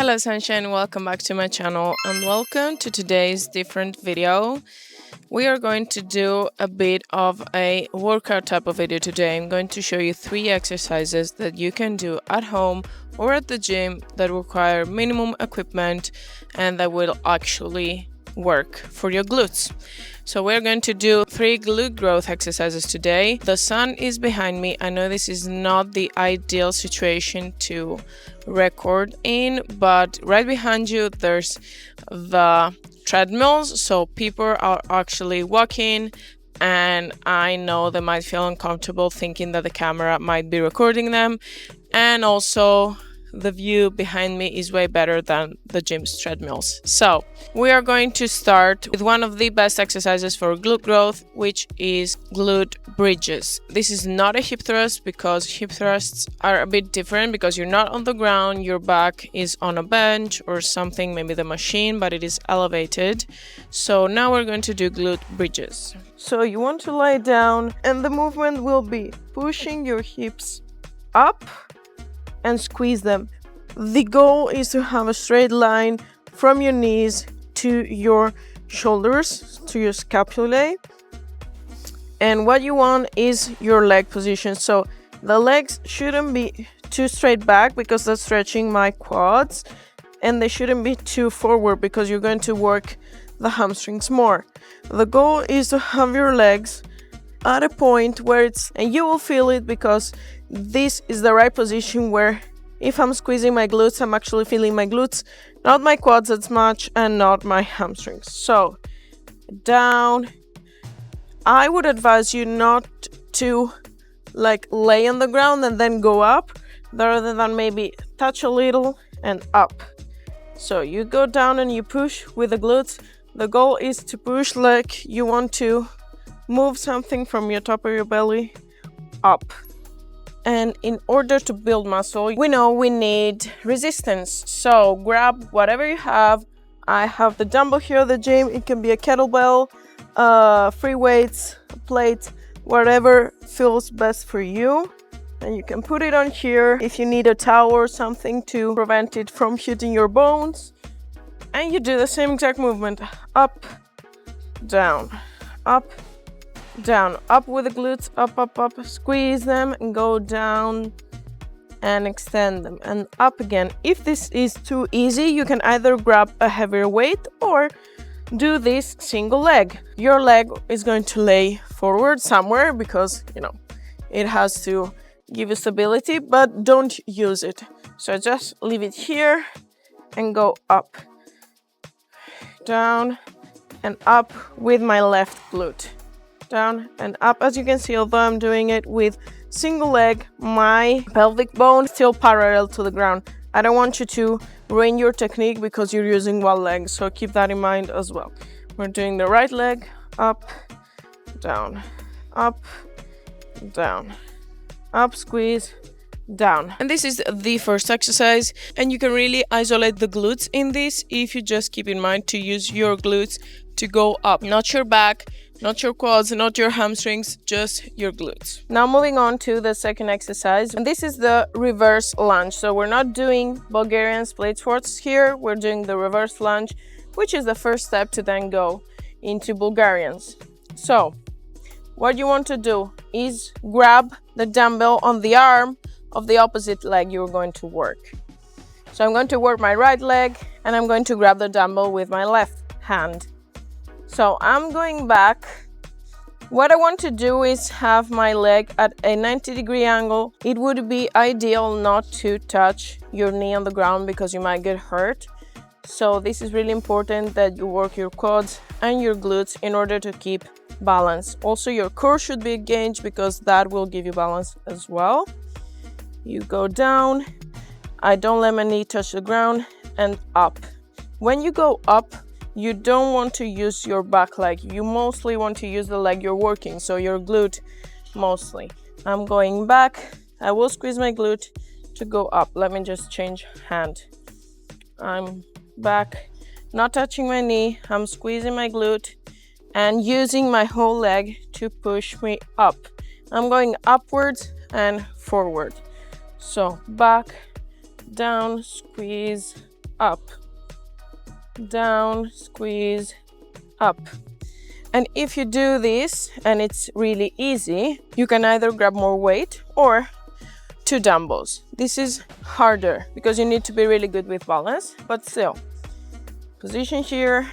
Hello Sunshine, welcome back to my channel and welcome to today's different video. We are going to do a bit of a workout type of video today. I'm going to show you 3 exercises that you can do at home or at the gym that require minimum equipment and that will actually work for your glutes. So we're going to do 3 glute growth exercises today. The sun is behind me. I know this is not the ideal situation to record in, but right behind you there's the treadmills, so people are actually walking, and I know they might feel uncomfortable thinking that the camera might be recording them, and also the view behind me is way better than the gym's treadmills. So we are going to start with one of the best exercises for glute growth, which is glute bridges. This is not a hip thrust because hip thrusts are a bit different because you're not on the ground, your back is on a bench or something, maybe the machine, but it is elevated. So now we're going to do glute bridges. So you want to lie down and the movement will be pushing your hips up and squeeze them. The goal is to have a straight line from your knees to your shoulders, to your scapulae. And what you want is your leg position. So the legs shouldn't be too straight back because that's stretching my quads, and they shouldn't be too forward because you're going to work the hamstrings more. The goal is to have your legs at a point where and you will feel it because this is the right position where if I'm squeezing my glutes, I'm actually feeling my glutes, not my quads as much and not my hamstrings. So down. I would advise you not to lay on the ground and then go up, rather than maybe touch a little and up. So you go down and you push with the glutes. The goal is to push like you want to move something from your top of your belly up. And in order to build muscle, we know we need resistance. So grab whatever you have. I have the dumbbell here at the gym. It can be a kettlebell, free weights, a plate, whatever feels best for you. And you can put it on here if you need a towel or something to prevent it from hitting your bones. And you do the same exact movement. Up, down, up, down, up with the glutes, up, up, up, squeeze them and go down and extend them and up again. If this is too easy, you can either grab a heavier weight or do this single leg. Your leg is going to lay forward somewhere because, it has to give you stability, but don't use it. So just leave it here and go up, down and up with my left glute. Down and up. As you can see, although I'm doing it with single leg, my pelvic bone is still parallel to the ground. I don't want you to ruin your technique because you're using one leg, so keep that in mind as well. We're doing the right leg, up, down, up, squeeze, down. And this is the first exercise, and you can really isolate the glutes in this if you just keep in mind to use your glutes to go up, not your back, not your quads, not your hamstrings, just your glutes. Now moving on to the second exercise, and this is the reverse lunge. So we're not doing Bulgarian split squats here, we're doing the reverse lunge, which is the first step to then go into Bulgarians. So what you want to do is grab the dumbbell on the arm of the opposite leg you're going to work. So I'm going to work my right leg and I'm going to grab the dumbbell with my left hand. So I'm going back. What I want to do is have my leg at a 90-degree angle. It would be ideal not to touch your knee on the ground because you might get hurt. So this is really important that you work your quads and your glutes in order to keep balance. Also your core should be engaged because that will give you balance as well. You go down. I don't let my knee touch the ground and up. When you go up, you don't want to use your back leg. You mostly want to use the leg you're working, so your glute mostly. I'm going back. I will squeeze my glute to go up. Let me just change hand. I'm back, not touching my knee. I'm squeezing my glute and using my whole leg to push me up. I'm going upwards and forward. So back, down, squeeze, up, down, squeeze, up. And if you do this and it's really easy, you can either grab more weight or 2 dumbbells. This is harder because you need to be really good with balance, but still. Position here,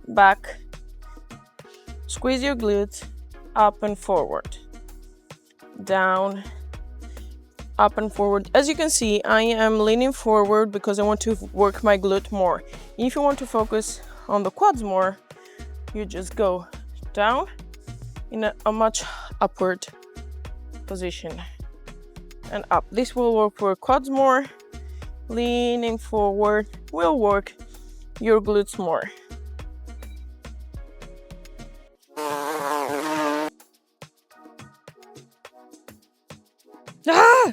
back, squeeze your glutes, up and forward, down, up and forward. As you can see, I am leaning forward because I want to work my glute more. If you want to focus on the quads more, you just go down in a much upward position and up. This will work for quads more. Leaning forward will work your glutes more. Ah!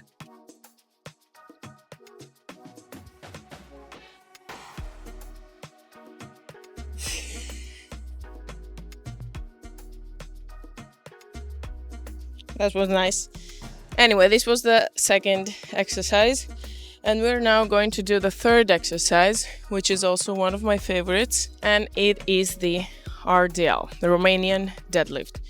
That was nice. Anyway, this was the second exercise, and we're now going to do the third exercise, which is also one of my favorites, and it is the RDL, the Romanian Deadlift.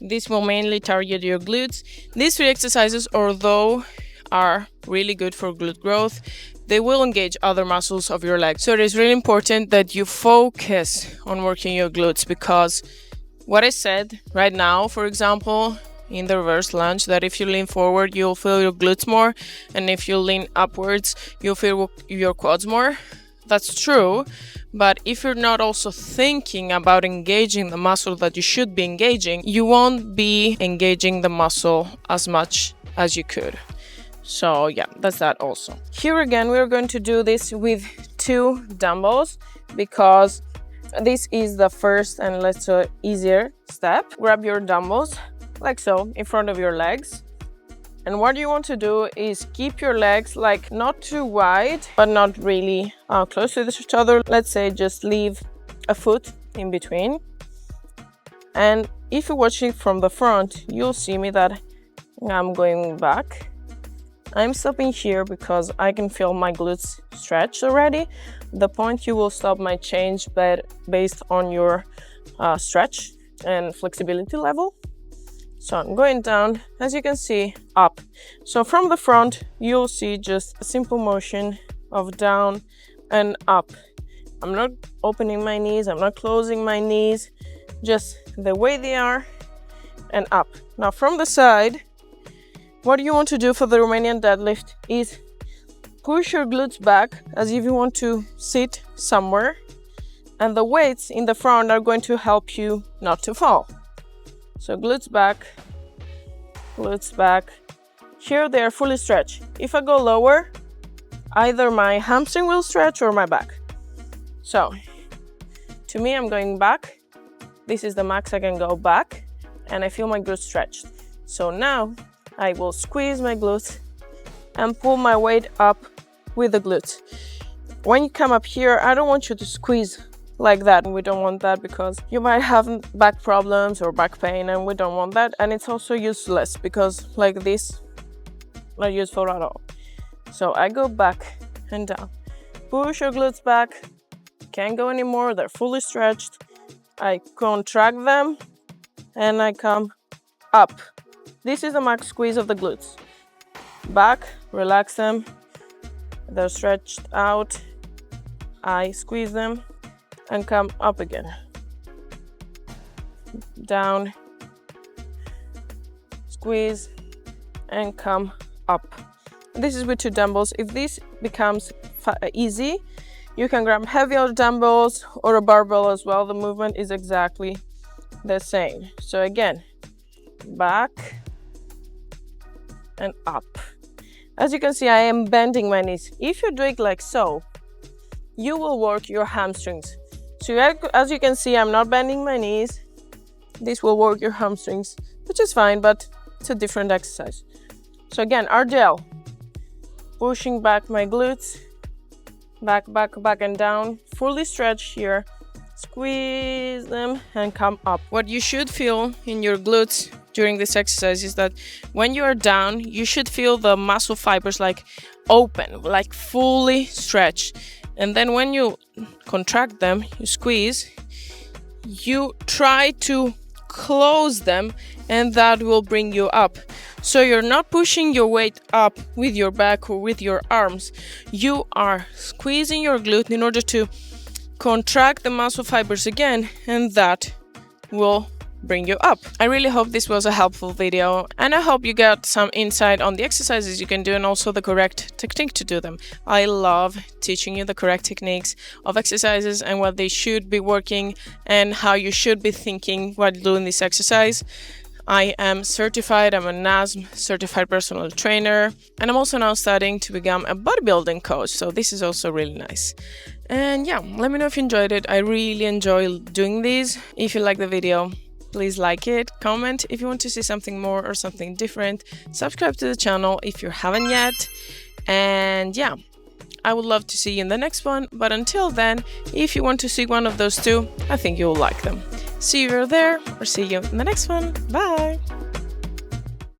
This will mainly target your glutes. These 3 exercises, although are really good for glute growth, they will engage other muscles of your legs. So it is really important that you focus on working your glutes, because what I said right now, for example, in the reverse lunge, that if you lean forward, you'll feel your glutes more, and if you lean upwards, you'll feel your quads more. That's true, but if you're not also thinking about engaging the muscle that you should be engaging, you won't be engaging the muscle as much as you could. So yeah, that's that also. Here again, we're going to do this with 2 dumbbells because this is the first and let's say easier step. Grab your dumbbells like so in front of your legs, and what you want to do is keep your legs like not too wide but not really close to each other. Let's say just leave a foot in between, and if you're watching from the front, you'll see me that I'm going back. I'm stopping here because I can feel my glutes stretch already. The point you will stop might change but based on your stretch and flexibility level. So I'm going down, as you can see, up. So from the front, you'll see just a simple motion of down and up. I'm not opening my knees, I'm not closing my knees, just the way they are and up. Now from the side, what you want to do for the Romanian deadlift is push your glutes back as if you want to sit somewhere, and the weights in the front are going to help you not to fall. So glutes back, glutes back. Here they are fully stretched. If I go lower, either my hamstring will stretch or my back. So to me, I'm going back. This is the max I can go back, and I feel my glutes stretched. So now I will squeeze my glutes and pull my weight up with the glutes. When you come up here, I don't want you to squeeze like that. We don't want that because you might have back problems or back pain, and we don't want that. And it's also useless because like this, not useful at all. So I go back and down. Push your glutes back. Can't go anymore. They're fully stretched. I contract them and I come up. This is the max squeeze of the glutes. Back, relax them. They're stretched out. I squeeze them and come up again. Down, squeeze, and come up. This is with 2 dumbbells. If this becomes easy, you can grab heavier dumbbells or a barbell as well. The movement is exactly the same. So again, back and up. As you can see, I am bending my knees. If you do it like so, you will work your hamstrings. So as you can see, I'm not bending my knees. This will work your hamstrings, which is fine, but it's a different exercise. So again, RDL, pushing back my glutes, back, back, back and down, fully stretch here, squeeze them and come up. What you should feel in your glutes during this exercise is that when you are down, you should feel the muscle fibers like open, like fully stretched. And then when you contract them, you squeeze, you try to close them, and that will bring you up. So you're not pushing your weight up with your back or with your arms. You are squeezing your glute in order to contract the muscle fibers again, and that will bring you up. I really hope this was a helpful video, and I hope you got some insight on the exercises you can do and also the correct technique to do them. I love teaching you the correct techniques of exercises and what they should be working and how you should be thinking while doing this exercise. I am certified, I'm a NASM certified personal trainer, and I'm also now studying to become a bodybuilding coach, so this is also really nice. And yeah, let me know if you enjoyed it. I really enjoy doing these. If you like the video, please like it, comment if you want to see something more or something different, subscribe to the channel if you haven't yet, and yeah, I would love to see you in the next one, but until then, if you want to see one of those two, I think you'll like them. See you there, or see you in the next one. Bye!